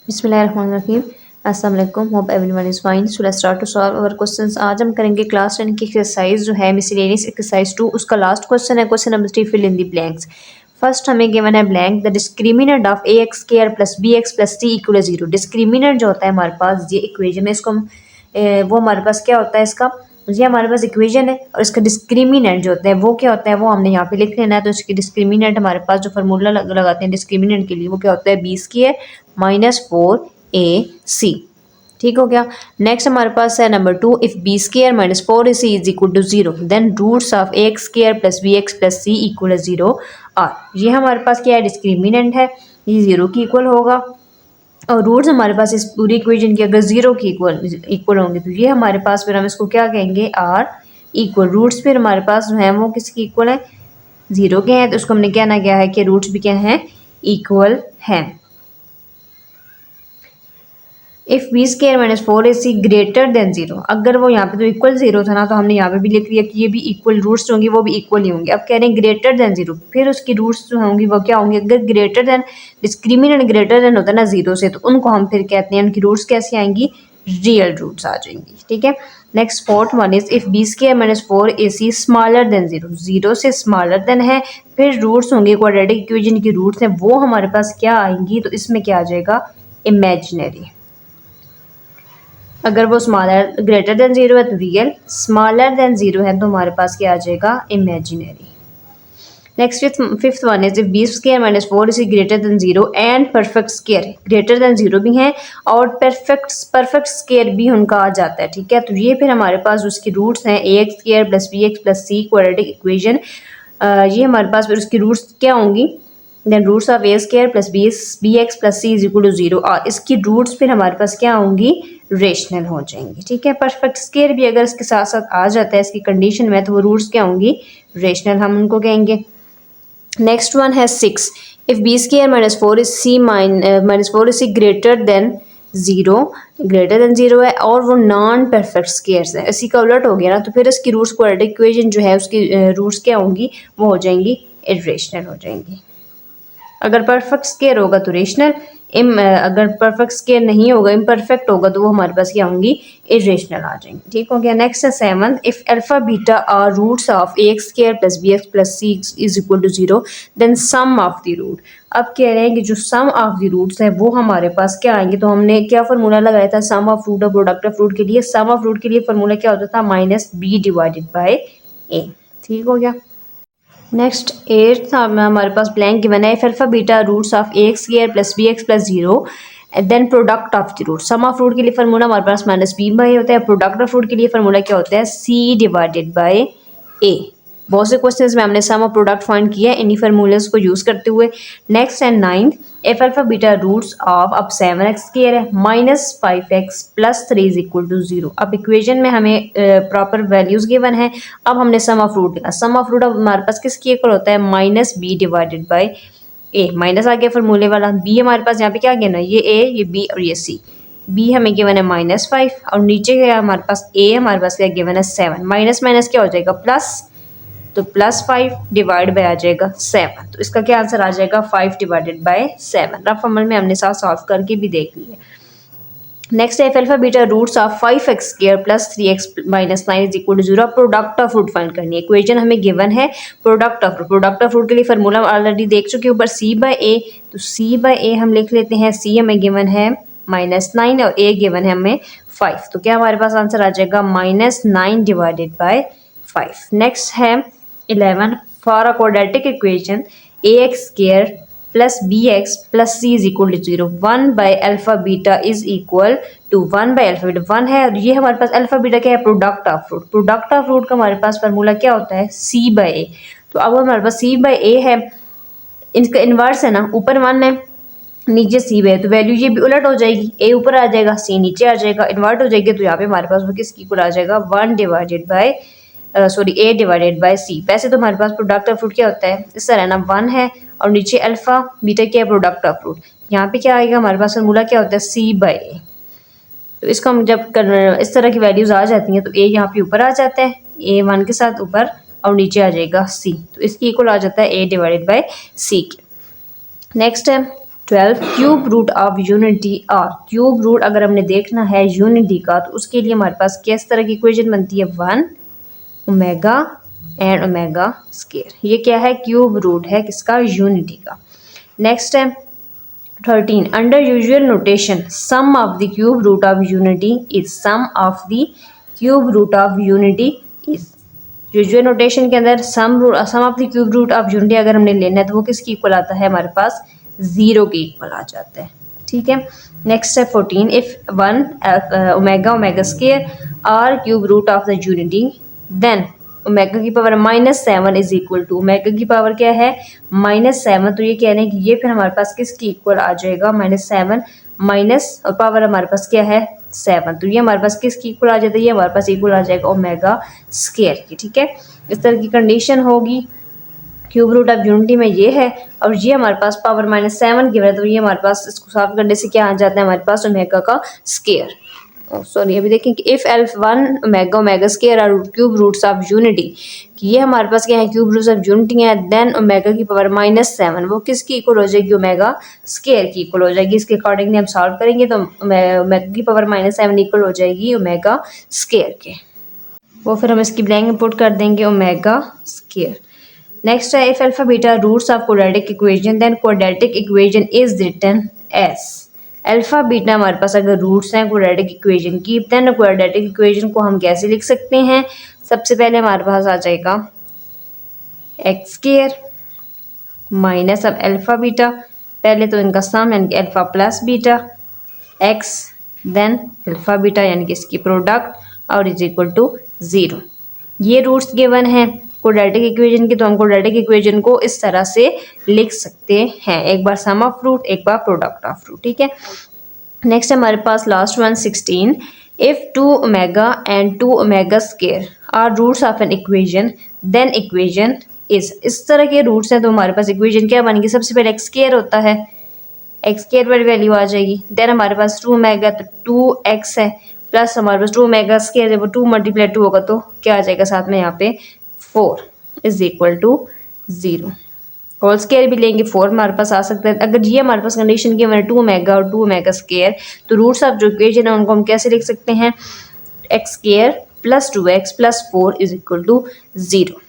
बिस्मिल्लाहिर्रहमानिर्रहीम। अस्सलाम वालेकुम। Hope everyone is fine. So let's start to solve our questions. आज हम करेंगे क्लास 10 की एक्सरसाइज जो है मिसलेनियस एक्सरसाइज 2, उसका लास्ट क्वेश्चन है question number 3, fill in the blanks. First हमें गिवन है blank the discriminant of a x square plus b x plus c equal 0। Discriminant जो होता है हमारे पास ये इक्वेशन है, इसको हम वो हमारे पास क्या होता है इसका, ये हमारे पास इक्वेशन है और इसका डिस्क्रिमिनेंट जो होता है वो क्या होता है वो हमने यहाँ पे लिख लेना है। तो इसकी डिस्क्रिमिनेंट हमारे पास जो फार्मूला लगाते हैं डिस्क्रिमिनेंट के लिए वो क्या होता है बी स्क्वायर माइनस 4ac। ठीक हो गया। नेक्स्ट हमारे पास है number 2, if b square minus 4ac is equal to 0 then roots of a x square plus b x plus c equal 0 are. ये हमारे पास क्या है डिस्क्रिमिनेंट है, ये 0 की इक्वल होगा और रूट्स हमारे पास इस पूरी इक्वेशन की अगर 0 की इक्वल होंगे तो ये हमारे पास फिर हम इसको क्या कहेंगे आर इक्वल। रूट्स फिर हमारे पास जो है वो किसकी इक्वल है 0 के हैं, तो उसको हमने कहना क्या है कि रूट्स भी क्या हैं इक्वल हैं। If b square minus 4ac greater than 0, अगर वो यहाँ पे तो इक्वल 0 था ना तो हमने यहाँ पे भी लिख दिया कि ये भी इक्वल रूट्स होंगे वो भी इक्वल ही होंगे। अब कह रहे हैं ग्रेटर देन 0, फिर उसकी रूट्स जो होंगी वो क्या होंगे, अगर greater than discriminant greater than होता है ना 0 से, तो उनको हम फिर कहते हैं उनकी रूट्स कैसी आएंगी, रियल रूट्स आ जाएंगी। ठीक है। Next fourth one is if b square minus 4ac smaller than 0, 0 से स्मॉलर देन है, फिर रूट्स होंगे क्वाड्रेटिक इक्वेशन की रूट्स हैं वो हमारे पास क्या आएंगी, तो इसमें क्या आ जाएगा इमेजिनरी। अगर वो स्मॉलर ग्रेटर देन 0 है तो रियल, स्मॉलर देन 0 है तो हमारे पास क्या आ जाएगा imaginary. Next fifth one is if b square minus 4ac greater than 0 and perfect square, greater than 0 भी हैं और परफेक्ट स्क्वायर भी उनका आ जाता है। ठीक है। तो ये फिर हमारे पास उसकी रूट्स हैं a x square plus b x plus c quadratic equation. ये हमारे पास फिर उसकी रूट्स क्या होंगी, then roots of a square plus b x plus c is equal to 0 और इसकी रूट्स फिर हमारे पास क्या होंगी रेशनल हो जाएंगी। ठीक है। परफेक्ट स्क्वायर भी अगर इसके साथ साथ आ जाता है इसकी कंडीशन में तो वो रूट्स क्या होंगी रेशनल, हम उनको कहेंगे। नेक्स्ट वन है 6, if b square minus 4ac greater than 0, greater than 0 है और वो नॉन परफेक्ट स्क्वायर्स है, इसी का उलट हो गया ना, तो फिर इसकी रूट्स क्वाड्रेटिक इक्वेशन जो है उसकी रूट्स क्या होंगी वो हो जाएंगी इरेशनल हो जाएंगी। अगर परफेक्ट स्क्वायर होगा तो रेशनल, अगर परफेक्ट स्क्वायर नहीं होगा इम्परफेक्ट होगा तो वो हमारे पास क्या होंगी इरेशनल आ जाएंगे। ठीक हो गया। नेक्स्ट है 7, if alpha beta are roots of a x square plus b x plus c is equal to 0 then sum of the root. अब कह रहे हैं कि जो सम ऑफ द रूट्स है वो हमारे पास क्या आएंगे, तो हमने क्या फार्मूला लगाया था सम ऑफ रूट और प्रोडक्ट ऑफ रूट के लिए। सम ऑफ रूट के लिए फार्मूला क्या होता था minus b divided by a. ठीक हो गया। नेक्स्ट 8 हमारे पास ब्लैंक गिवन है, if alpha beta roots of a x square plus b x plus 0 then product of the root. Sum of root के लिए फार्मूला हमारे पास माइनस बी बाई होता है, प्रोडक्ट ऑफ रूट के लिए फार्मूला क्या होता है सी डिवाइडेड बाई ए। बहुत से क्वेश्चंस में हमने सम ऑफ प्रोडक्ट फाइंड किया है इन्हीं फार्मूलेस को यूज करते हुए। Next and 9, if alpha beta roots of अब 7x स्क्वायर है minus 5x plus 3 is equal to 0। अब इक्वेशन में हमें प्रॉपर वैल्यूज गिवन है, अब हमने सम ऑफ रूट लिखा। सम ऑफ रूट अब हमारे पास किसकी इक्वल होता है minus b divided by a. Minus आ गया फार्मूले वाला, बी हमारे पास यहाँ पे क्या गिवन है ये ए ये बी और ये सी। बी हमें गिवन है माइनस 5 और नीचे गया हमारे पास ए हमारे पास क्या गिवन है 7। माइनस माइनस क्या हो जाएगा प्लस, तो प्लस 5 डिवाइड बाय आ जाएगा 7। तो इसका क्या आंसर आ जाएगा 5 डिवाइडेड बाय 7। रफ अमल में हमने साथ सॉल्व करके भी देख लिया। नेक्स्ट है alpha beta roots of 5x square plus 3x minus 9 is equal to 0। Product of root find करनी है। इक्वेशन हमें गिवन है product of root. Product of root के लिए फार्मूला ऑलरेडी देख चुके ऊपर c बाय ए, तो c बाय ए हम लिख लेते हैं। c हमें गिवन है माइनस 9 और a गिवन है हमें 5, तो क्या हमारे पास आंसर आ जाएगा माइनस 9 डिवाइडेड बाय 5। नेक्स्ट है 11, for a quadratic equation a x square plus b x plus c is equal to 0 1 by alpha beta is equal to 1 by alpha beta 1 है और ये हमारे पास अल्फा बीटा क्या है product of root. Product of root का हमारे पास formula क्या होता है सी बाई ए। तो अब हमारे पास सी बाई ए है, इनका इन्वर्स है ना, ऊपर 1 है नीचे सी बाई, तो वैल्यू ये भी उलट हो जाएगी, ए ऊपर आ जाएगा सी नीचे आ जाएगा, इन्वर्ट हो जाएगी। तो यहाँ पे हमारे पास वो किसकी इक्वल आ जाएगा 1 divided by a divided by c. वैसे तो हमारे पास प्रोडक्ट ऑफ रूट क्या होता है इस तरह ना 1 है और नीचे अल्फा बीटा क्या है प्रोडक्ट ऑफ रूट। यहाँ पे क्या आएगा हमारे पास फार्मूला क्या होता है सी बाई ए। तो इसको हम जब इस तरह की वैल्यूज आ जाती हैं तो ए यहाँ पे ऊपर आ जाता है, ए 1 के साथ ऊपर और नीचे आ जाएगा सी, तो इसकी इक्वल आ जाता है ए डिवाइडेड बाई सी के। नेक्स्ट है 12 cube root of unity are. Cube root अगर हमने देखना है यूनिटी का तो उसके लिए हमारे पास किस तरह की इक्वेशन बनती है, 1 ओमेगा एंड ओमेगा स्केयर। ये क्या है, क्यूब रूट है किसका, यूनिटी का। नेक्स्ट है 13 under usual notation sum of the cube root of unity is, sum of the cube root of unity is. Usual notation के अंदर sum of the cube root of unity अगर हमने लेना है तो वो किसकी इक्वल आता है, हमारे पास 0 के इक्वल आ जाता है। ठीक है। नेक्स्ट है 14 if 1 omega omega square are cube root of the unity then omega की power -7 is equal to, omega की पावर क्या है -7, तो ये कह रहे हैं कि ये फिर हमारे पास किसकी इक्वल आ जाएगा, -7 माइनस और पावर हमारे पास क्या है 7, तो ये हमारे पास किसकी इक्वल आ जाता है, ये हमारे पास इक्वल आ जाएगा ओमेगा स्केयर की। ठीक है, इस तरह की कंडीशन होगी। क्यूब रूट ऑफ यूनिटी में ये है और ये हमारे पास पावर -7 की वजह, तो ये हमारे पास इसको सॉल्व करने से क्या आ जाता है हमारे पास ओमेगा का स्केयर। सॉरी अभी देखें कि if L1 omega omega square are cube roots of unity, कि ये हमारे पास क्या है क्यूब रूट्स ऑफ यूनिटी है, देन ओमेगा की पावर -7 वो किसकी इक्वल हो जाएगी, ओमेगा स्केयर की इक्वल हो जाएगी। इसके अकॉर्डिंगली हम सॉल्व करेंगे तो ओमेगा की पावर -7 इक्वल हो जाएगी ओमेगा स्केयर के, वो फिर हम इसकी ब्लैंक पुट कर देंगे ओमेगा स्केयर। नेक्स्ट है if alpha beta roots of quadratic equation then quadratic equation is written as. Alpha beta हमारे पास अगर रूट्स हैं क्वाड्रेटिक इक्वेशन की, देन क्वाड्रेटिक इक्वेशन को हम कैसे लिख सकते हैं, सबसे पहले हमारे पास आ जाएगा एक्स स्क्वायर माइनस अब अल्फा बीटा, पहले तो इनका सम यानी कि alpha plus beta x then alpha beta यानी कि इसकी प्रोडक्ट और इज इक्वल टू 0। ये रूट्स गिवन है क्वाड्रेटिक इक्वेशन की, तो हम क्वाड्रेटिक इक्वेशन को इस तरह से लिख सकते हैं, एक बार सम ऑफ रूट एक बार प्रोडक्ट ऑफ रूट। ठीक है। नेक्स्ट हमारे पास last one 16 if 2 omega and 2 omega square are roots of an equation then equation is. इस तरह के रूट्स हैं तो हमारे पास इक्वेशन क्या बनेगी, सबसे पहले एक्स स्क्वायर होता है, एक्स स्क्वायर पर वैल्यू आ जाएगी, देन हमारे पास 2 ओमेगा तो 2x है प्लस हमारे पास 2 ओमेगा स्क्वायर है वो 2 × 2 होगा तो क्या आ जाएगा साथ में यहाँ पे 4 is equal to 0। Whole square भी लेंगे 4 हमारे पास आ सकता है। अगर ये हमारे पास कंडीशन की हमारे 2 ओमेगा और 2 ओमेगा स्क्वायर, तो रूट्स ऑफ जो इक्वेशन है उनको हम कैसे लिख सकते हैं, x square plus 2x plus 4 is equal to 0।